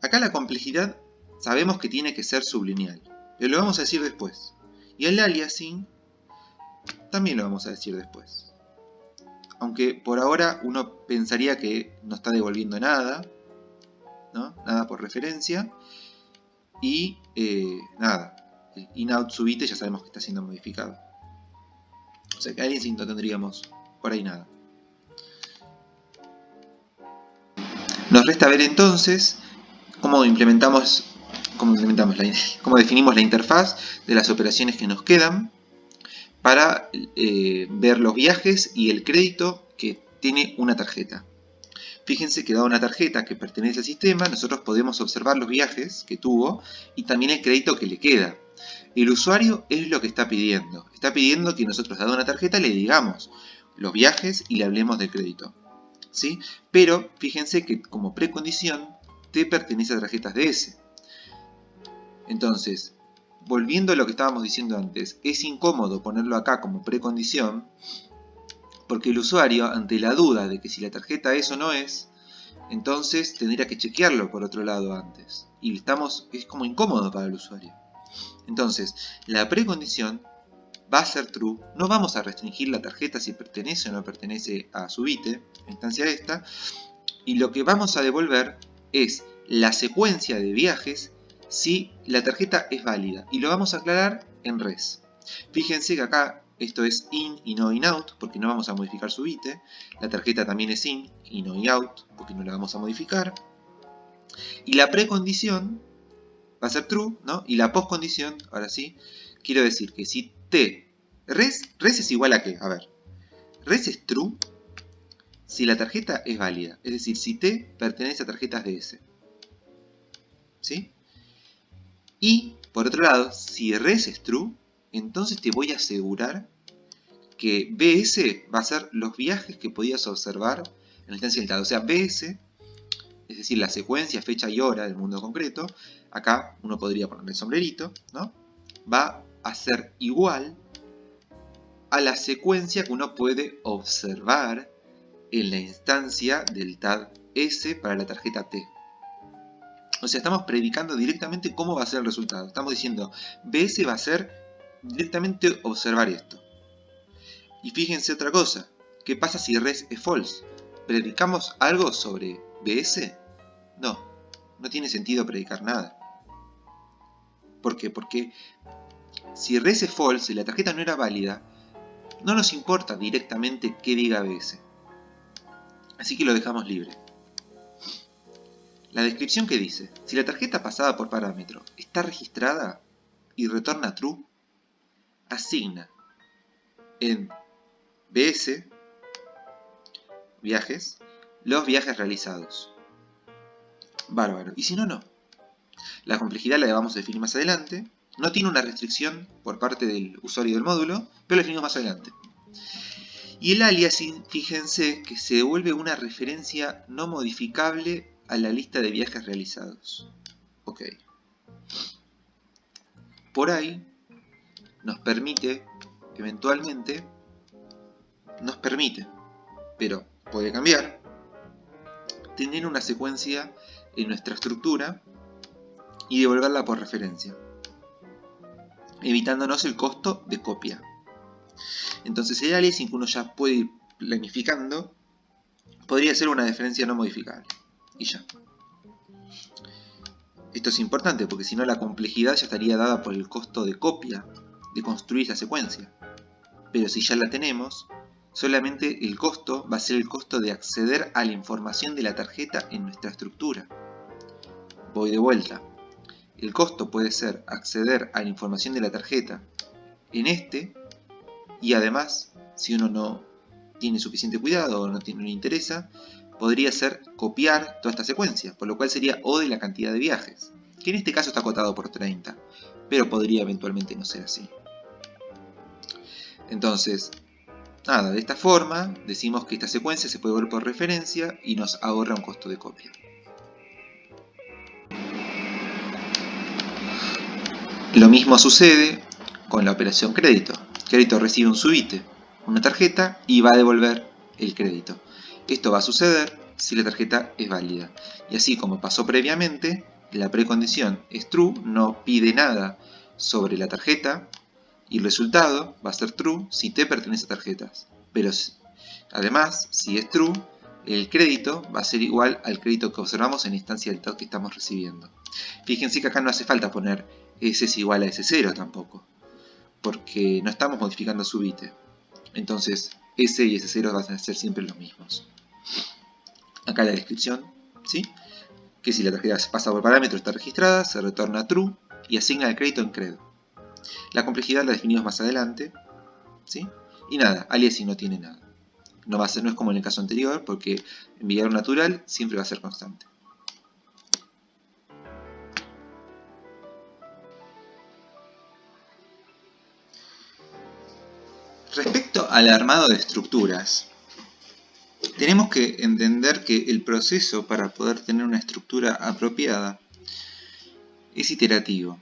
Acá la complejidad sabemos que tiene que ser sublineal, pero lo vamos a decir después. Y el aliasing también lo vamos a decir después. Aunque por ahora uno pensaría que no está devolviendo nada, ¿no? Nada por referencia. Y nada, el in-out subite ya sabemos que está siendo modificado. O sea que aliasing no tendríamos por ahí nada. Nos resta ver entonces cómo definimos la interfaz de las operaciones que nos quedan para ver los viajes y el crédito que tiene una tarjeta. Fíjense que dada una tarjeta que pertenece al sistema, nosotros podemos observar los viajes que tuvo y también el crédito que le queda. El usuario es lo que está pidiendo. Está pidiendo que nosotros, dada una tarjeta, le digamos los viajes y le hablemos del crédito, ¿sí? Pero fíjense que como precondición T pertenece a tarjetas DS. Entonces, volviendo a lo que estábamos diciendo antes, es incómodo ponerlo acá como precondición porque el usuario, ante la duda de que si la tarjeta es o no es, entonces tendría que chequearlo por otro lado antes. Y es como incómodo para el usuario. Entonces, la precondición va a ser true. No vamos a restringir la tarjeta si pertenece o no pertenece a su bit, la instancia esta. Y lo que vamos a devolver es la secuencia de viajes si la tarjeta es válida. Y lo vamos a aclarar en res. Fíjense que acá esto es in y no in out, porque no vamos a modificar su bit. La tarjeta también es in y no in out, porque no la vamos a modificar. Y la precondición va a ser true, ¿no? Y la postcondición, ahora sí, quiero decir que si t, res es igual a qué, a ver, res es true si la tarjeta es válida, es decir, si t pertenece a tarjetas DS, ¿sí? Y, por otro lado, si res es true, entonces te voy a asegurar que BS va a ser los viajes que podías observar en la instancia del dado. O sea, BS, es decir, la secuencia, fecha y hora del mundo concreto, acá uno podría poner el sombrerito, ¿no? Va a ser igual a la secuencia que uno puede observar en la instancia del TAD S para la tarjeta T. O sea, estamos predicando directamente cómo va a ser el resultado. Estamos diciendo, BS va a ser directamente observar esto. Y fíjense otra cosa, ¿qué pasa si res es false? ¿Predicamos algo sobre BS? No, no tiene sentido predicar nada. ¿Por qué? Porque si res es false y la tarjeta no era válida, no nos importa directamente qué diga BS. Así que lo dejamos libre. La descripción que dice, si la tarjeta pasada por parámetro está registrada y retorna true, asigna en BS, viajes, los viajes realizados. Bárbaro. Y si no, no. La complejidad la vamos a definir más adelante. No tiene una restricción por parte del usuario del módulo, pero lo definimos más adelante. Y el aliasing, fíjense que se devuelve una referencia no modificable a la lista de viajes realizados. Ok. Por ahí nos permite, eventualmente, pero puede cambiar, tener una secuencia en nuestra estructura y devolverla por referencia, evitándonos el costo de copia. Entonces el aliasing que uno ya puede ir planificando podría ser una referencia no modificable. Y ya. Esto es importante porque si no la complejidad ya estaría dada por el costo de copia de construir la secuencia. Pero si ya la tenemos, solamente el costo va a ser el costo de acceder a la información de la tarjeta en nuestra estructura. Voy de vuelta. El costo puede ser acceder a la información de la tarjeta en este, y además, si uno no tiene suficiente cuidado o no le interesa, podría ser copiar toda esta secuencia, por lo cual sería O de la cantidad de viajes, que en este caso está acotado por 30, pero podría eventualmente no ser así. Entonces, nada, de esta forma decimos que esta secuencia se puede ver por referencia y nos ahorra un costo de copia. Lo mismo sucede con la operación crédito. Crédito recibe un subite, una tarjeta, y va a devolver el crédito. Esto va a suceder si la tarjeta es válida. Y así como pasó previamente, la precondición es true, no pide nada sobre la tarjeta, y el resultado va a ser true si T pertenece a tarjetas. Pero además, si es true, el crédito va a ser igual al crédito que observamos en la instancia del TOC que estamos recibiendo. Fíjense que acá no hace falta poner S es igual a S0 tampoco, porque no estamos modificando su bit. Entonces S y S0 van a ser siempre los mismos. Acá la descripción, ¿sí? Que si la tarjeta pasa por parámetro está registrada, se retorna true y asigna el crédito en cred. La complejidad la definimos más adelante, ¿sí? Y nada, aliasing no tiene nada. No es como en el caso anterior, porque enviar un natural siempre va a ser constante. Respecto al armado de estructuras, tenemos que entender que el proceso para poder tener una estructura apropiada es iterativo.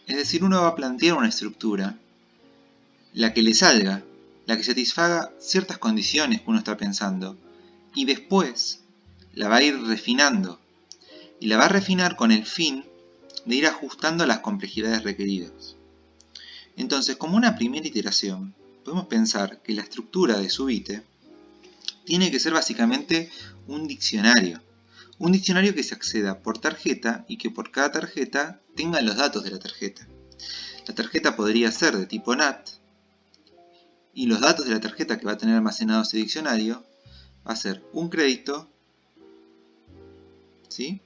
Es decir, uno va a plantear una estructura, la que le salga, la que satisfaga ciertas condiciones que uno está pensando, y después la va a ir refinando. Y la va a refinar con el fin de ir ajustando las complejidades requeridas. Entonces, como una primera iteración, podemos pensar que la estructura de Subite tiene que ser básicamente un diccionario. Un diccionario que se acceda por tarjeta y que por cada tarjeta tenga los datos de la tarjeta. La tarjeta podría ser de tipo NAT y los datos de la tarjeta que va a tener almacenado ese diccionario va a ser un crédito, ¿sí?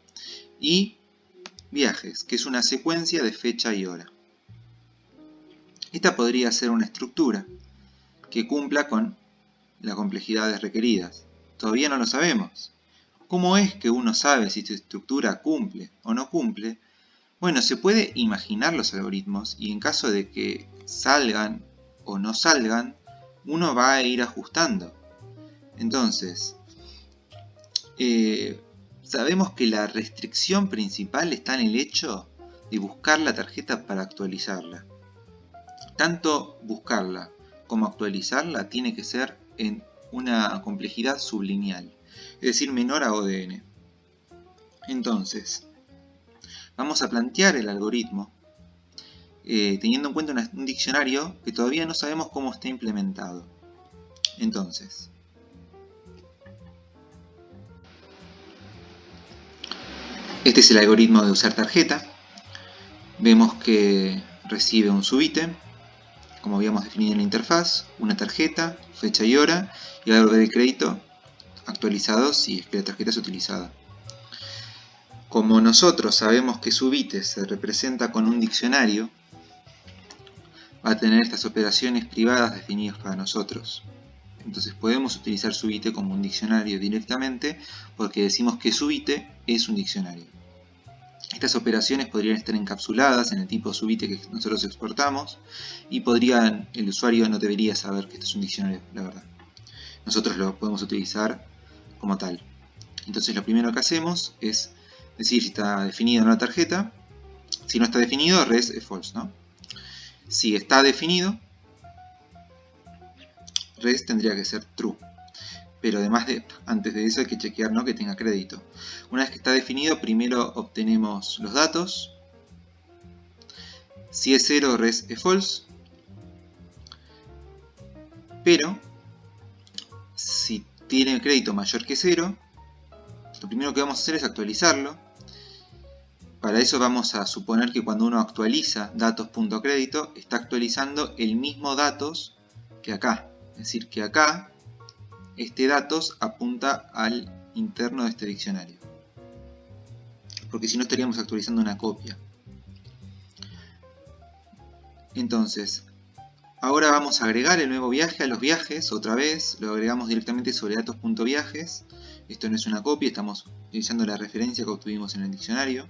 Y viajes, que es una secuencia de fecha y hora. Esta podría ser una estructura que cumpla con las complejidades requeridas. Todavía no lo sabemos. ¿Cómo es que uno sabe si su estructura cumple o no cumple? Bueno, se puede imaginar los algoritmos y en caso de que salgan o no salgan, uno va a ir ajustando. Entonces, sabemos que la restricción principal está en el hecho de buscar la tarjeta para actualizarla. Tanto buscarla como actualizarla tiene que ser en una complejidad sublineal, es decir, menor a O de n. Entonces, vamos a plantear el algoritmo teniendo en cuenta un diccionario que todavía no sabemos cómo está implementado. Entonces, este es el algoritmo de usar tarjeta. Vemos que recibe un subítem, como habíamos definido en la interfaz, una tarjeta, fecha y hora, y el valor del crédito actualizado si es que la tarjeta es utilizada. Como nosotros sabemos que subite se representa con un diccionario, va a tener estas operaciones privadas definidas para nosotros. Entonces podemos utilizar subite como un diccionario directamente porque decimos que subite es un diccionario. Estas operaciones podrían estar encapsuladas en el tipo subite que nosotros exportamos y el usuario no debería saber que esto es un diccionario, la verdad. Nosotros lo podemos utilizar como tal. Entonces lo primero que hacemos es decir si está definido en la tarjeta. Si no está definido, res es false, ¿no? Si está definido, res tendría que ser true. Pero además antes de eso hay que chequear, ¿no?, que tenga crédito. Una vez que está definido, primero obtenemos los datos. Si es 0, res es false. Pero si tiene crédito mayor que 0, lo primero que vamos a hacer es actualizarlo. Para eso vamos a suponer que cuando uno actualiza datos.crédito, está actualizando el mismo datos que acá. Es decir, que acá este datos apunta al interno de este diccionario. Porque si no estaríamos actualizando una copia. Entonces, ahora vamos a agregar el nuevo viaje a los viajes. Otra vez, lo agregamos directamente sobre datos.viajes. Esto no es una copia, estamos utilizando la referencia que obtuvimos en el diccionario.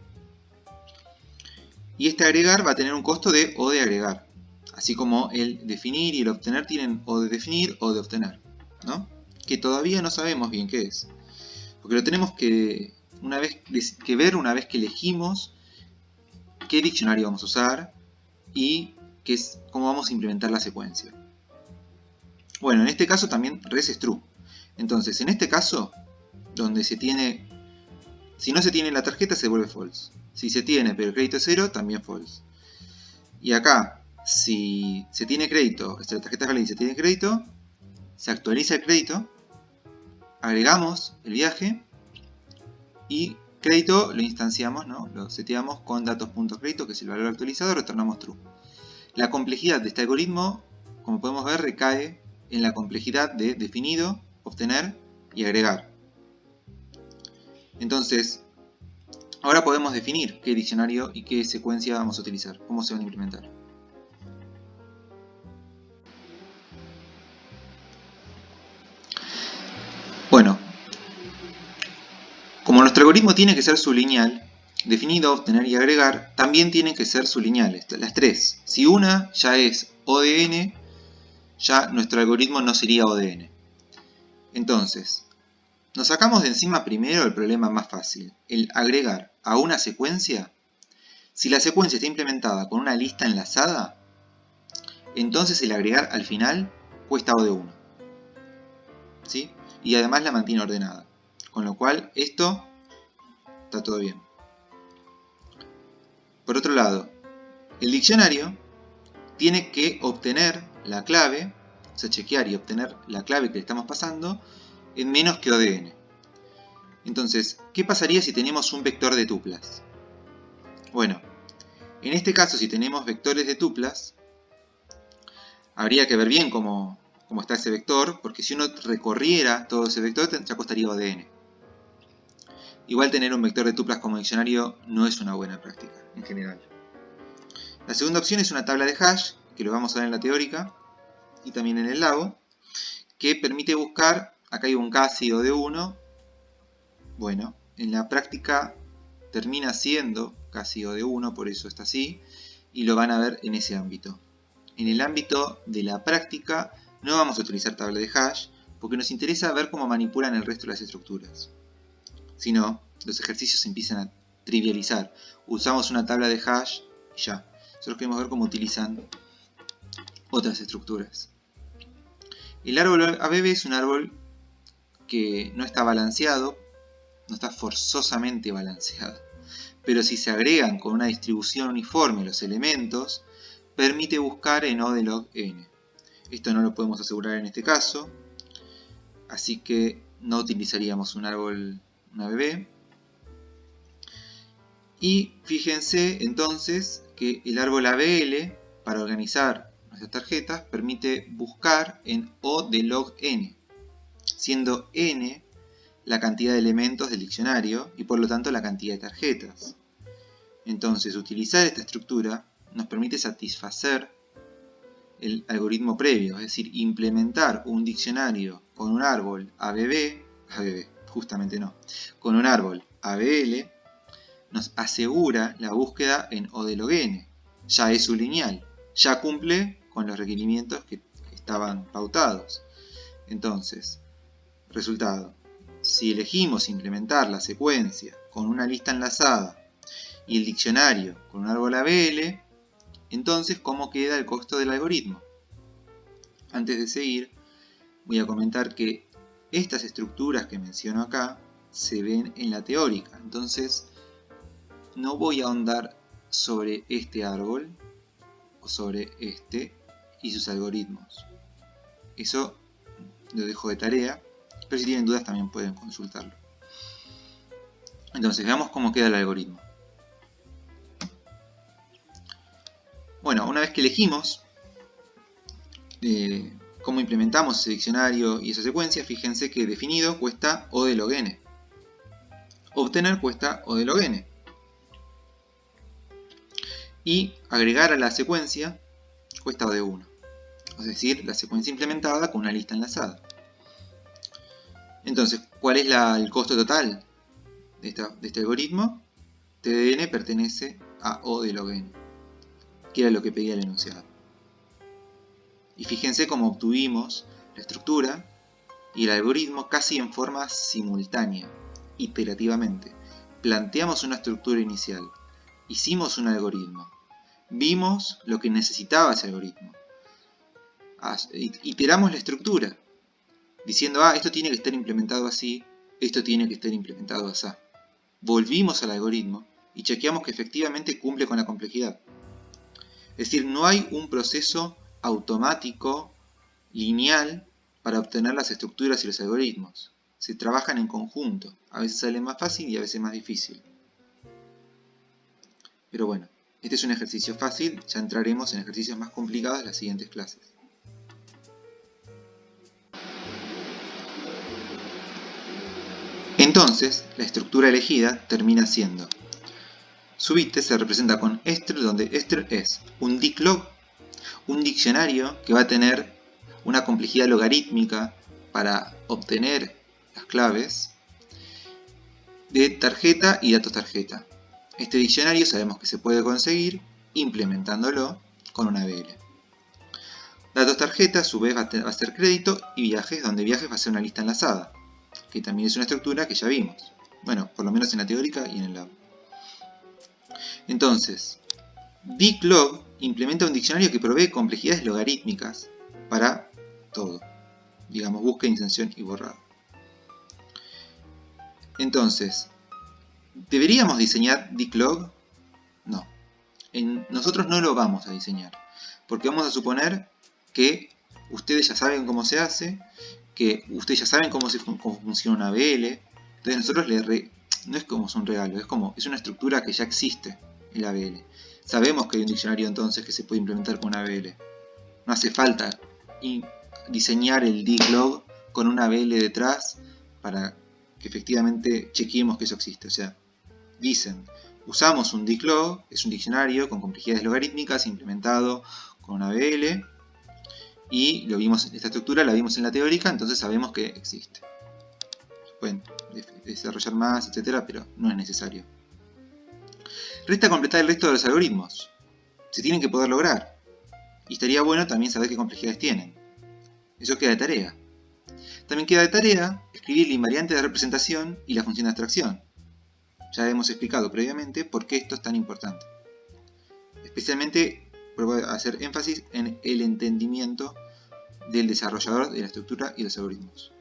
Y este agregar va a tener un costo de O de agregar. Así como el definir y el obtener tienen O de definir o de obtener, ¿no? Que todavía no sabemos bien qué es. Porque lo tenemos que ver una vez que elegimos qué diccionario vamos a usar y cómo vamos a implementar la secuencia. Bueno, en este caso también res es true. Entonces, en este caso, donde se Si no se tiene la tarjeta se vuelve false. Si se tiene pero el crédito es 0, también false. Y acá, si se tiene crédito, la tarjeta es válida y se tiene crédito, se actualiza el crédito, agregamos el viaje y crédito lo instanciamos, ¿no? Lo seteamos con datos.crédito, que es el valor actualizado, retornamos true. La complejidad de este algoritmo, como podemos ver, recae en la complejidad de definido, obtener y agregar. Entonces, ahora podemos definir qué diccionario y qué secuencia vamos a utilizar, cómo se van a implementar. Bueno, como nuestro algoritmo tiene que ser sublineal, definido, obtener y agregar, también tienen que ser sublineales, las tres. Si una ya es O de n, ya nuestro algoritmo no sería O de n. Entonces, nos sacamos de encima primero el problema más fácil, el agregar a una secuencia. Si la secuencia está implementada con una lista enlazada, entonces el agregar al final cuesta O de 1. ¿Sí? Y además la mantiene ordenada. Con lo cual, esto está todo bien. Por otro lado, el diccionario tiene que obtener la clave, o sea, chequear y obtener la clave que le estamos pasando en menos que O de n. Entonces, ¿qué pasaría si tenemos un vector de tuplas? Bueno, en este caso, si tenemos vectores de tuplas, habría que ver bien cómo está ese vector, porque si uno recorriera todo ese vector, ya costaría O de n. Igual tener un vector de tuplas como diccionario no es una buena práctica, en general. La segunda opción es una tabla de hash, que lo vamos a ver en la teórica, y también en el labo, que permite buscar, acá hay un casi O de 1, bueno, en la práctica termina siendo casi O de 1, por eso está así, y lo van a ver en ese ámbito. En el ámbito de la práctica no vamos a utilizar tabla de hash, porque nos interesa ver cómo manipulan el resto de las estructuras. Si no, los ejercicios se empiezan a trivializar. Usamos una tabla de hash y ya. Nosotros queremos ver cómo utilizan otras estructuras. El árbol ABB es un árbol que no está balanceado, no está forzosamente balanceado. Pero si se agregan con una distribución uniforme los elementos, permite buscar en O de log n. Esto no lo podemos asegurar en este caso, así que no utilizaríamos un árbol, una ABB. Y fíjense entonces que el árbol ABL, para organizar nuestras tarjetas, permite buscar en O de log n, siendo n la cantidad de elementos del diccionario y por lo tanto la cantidad de tarjetas. Entonces, utilizar esta estructura nos permite satisfacer el algoritmo previo, es decir, implementar un diccionario con un árbol con un árbol ABL nos asegura la búsqueda en O de log n. Ya es sublineal, ya cumple con los requerimientos que estaban pautados. Entonces, resultado, si elegimos implementar la secuencia con una lista enlazada y el diccionario con un árbol ABL, entonces, ¿cómo queda el costo del algoritmo? Antes de seguir, voy a comentar que estas estructuras que menciono acá se ven en la teórica. Entonces, no voy a ahondar sobre este árbol o sobre este y sus algoritmos. Eso lo dejo de tarea, pero si tienen dudas también pueden consultarlo. Entonces, veamos cómo queda el algoritmo. Bueno, una vez que elegimos cómo implementamos ese diccionario y esa secuencia, fíjense que definido cuesta O de log n. Obtener cuesta O de log n. Y agregar a la secuencia cuesta O de 1. Es decir, la secuencia implementada con una lista enlazada. Entonces, ¿cuál es el costo total de este algoritmo? T de n pertenece a O de log n, que era lo que pedía el enunciado. Y fíjense cómo obtuvimos la estructura y el algoritmo casi en forma simultánea, iterativamente. Planteamos una estructura inicial, hicimos un algoritmo, vimos lo que necesitaba ese algoritmo, iteramos la estructura, diciendo, esto tiene que estar implementado así, esto tiene que estar implementado así. volvimos al algoritmo y chequeamos que efectivamente cumple con la complejidad. Es decir, no hay un proceso automático, lineal, para obtener las estructuras y los algoritmos. Se trabajan en conjunto. A veces sale más fácil y a veces más difícil. Pero bueno, este es un ejercicio fácil, ya entraremos en ejercicios más complicados en las siguientes clases. Entonces, la estructura elegida termina siendo: Subite se representa con str, donde str es un diclog, un diccionario que va a tener una complejidad logarítmica para obtener las claves de tarjeta y datos tarjeta. Este diccionario sabemos que se puede conseguir implementándolo con una ABL. Datos tarjeta a su vez va a ser crédito, y viajes, donde viajes va a ser una lista enlazada, que también es una estructura que ya vimos. Bueno, por lo menos en la teórica y en el lab. Entonces, diclog implementa un diccionario que provee complejidades logarítmicas para todo. Digamos, búsqueda, inserción y borrado. Entonces, ¿deberíamos diseñar diclog? No. Nosotros no lo vamos a diseñar, porque vamos a suponer que ustedes ya saben cómo se hace, que ustedes ya saben cómo funciona una ABL. Entonces nosotros no es como un regalo, es una estructura que ya existe en la ABL. Sabemos que hay un diccionario entonces que se puede implementar con una ABL. No hace falta diseñar el diclog con una ABL detrás para que efectivamente chequeemos que eso existe. O sea, dicen, usamos un diclog, es un diccionario con complejidades logarítmicas implementado con una ABL, y esta estructura la vimos en la teórica, entonces sabemos que existe. Pueden desarrollar más, etcétera, pero no es necesario. Resta completar el resto de los algoritmos. Se tienen que poder lograr. Y estaría bueno también saber qué complejidades tienen. Eso queda de tarea. También queda de tarea escribir la invariante de representación y la función de abstracción. Ya hemos explicado previamente por qué esto es tan importante. Especialmente pruebo a hacer énfasis en el entendimiento del desarrollador de la estructura y los algoritmos.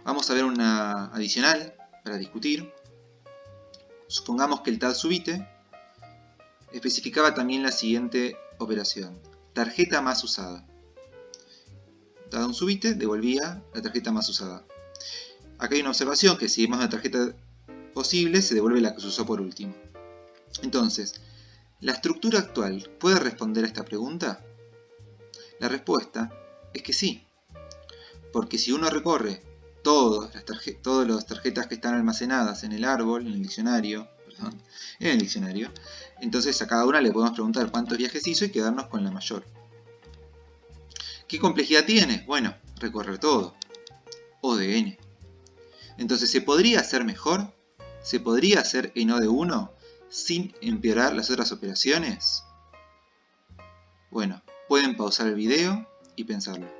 Vamos a ver una adicional para discutir. Supongamos que el tal subite especificaba también la siguiente operación: tarjeta más usada. Dado un subite, devolvía la tarjeta más usada. Acá hay una observación, que si hay más de una tarjeta posible, se devuelve la que se usó por último. Entonces, ¿la estructura actual puede responder a esta pregunta? La respuesta es que sí, porque si uno recorre todas las tarjetas que están almacenadas en el árbol, en el diccionario, entonces a cada una le podemos preguntar cuántos viajes hizo y quedarnos con la mayor. ¿Qué complejidad tiene? Bueno, recorrer todo, O de n. Entonces, ¿se podría hacer mejor? ¿Se podría hacer en O de 1 sin empeorar las otras operaciones? Bueno, pueden pausar el video y pensarlo.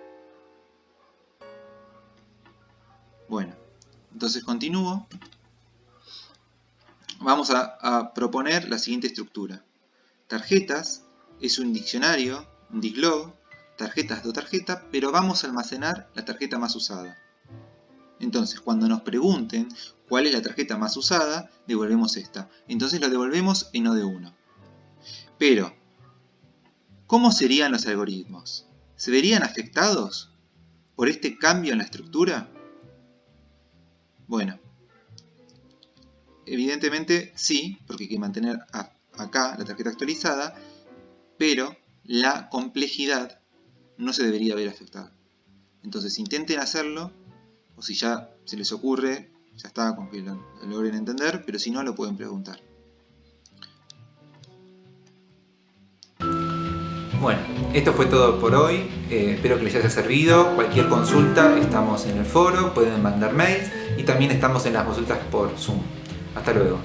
Bueno, entonces continúo. Vamos a proponer la siguiente estructura. Tarjetas es un diccionario, un diclog, tarjetas do tarjeta, pero vamos a almacenar la tarjeta más usada. Entonces, cuando nos pregunten cuál es la tarjeta más usada, devolvemos esta. Entonces lo devolvemos en O de 1. Pero, ¿cómo serían los algoritmos? ¿Se verían afectados por este cambio en la estructura? Bueno, evidentemente sí, porque hay que mantener acá la tarjeta actualizada, pero la complejidad no se debería ver afectada. Entonces intenten hacerlo, o si ya se les ocurre, ya está, con que lo logren entender, pero si no, lo pueden preguntar. Bueno, esto fue todo por hoy. Espero que les haya servido. Cualquier consulta, estamos en el foro, pueden mandar mails y también estamos en las consultas por Zoom. Hasta luego.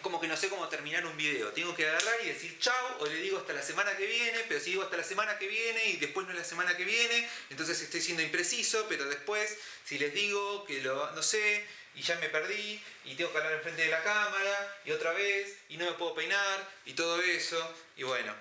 Como que no sé cómo terminar un video. Tengo que agarrar y decir chao, o le digo hasta la semana que viene, pero si digo hasta la semana que viene y después no es la semana que viene, entonces estoy siendo impreciso, pero después si les digo que no sé, y ya me perdí, y tengo que hablar enfrente de la cámara, y otra vez, y no me puedo peinar, y todo eso, y bueno.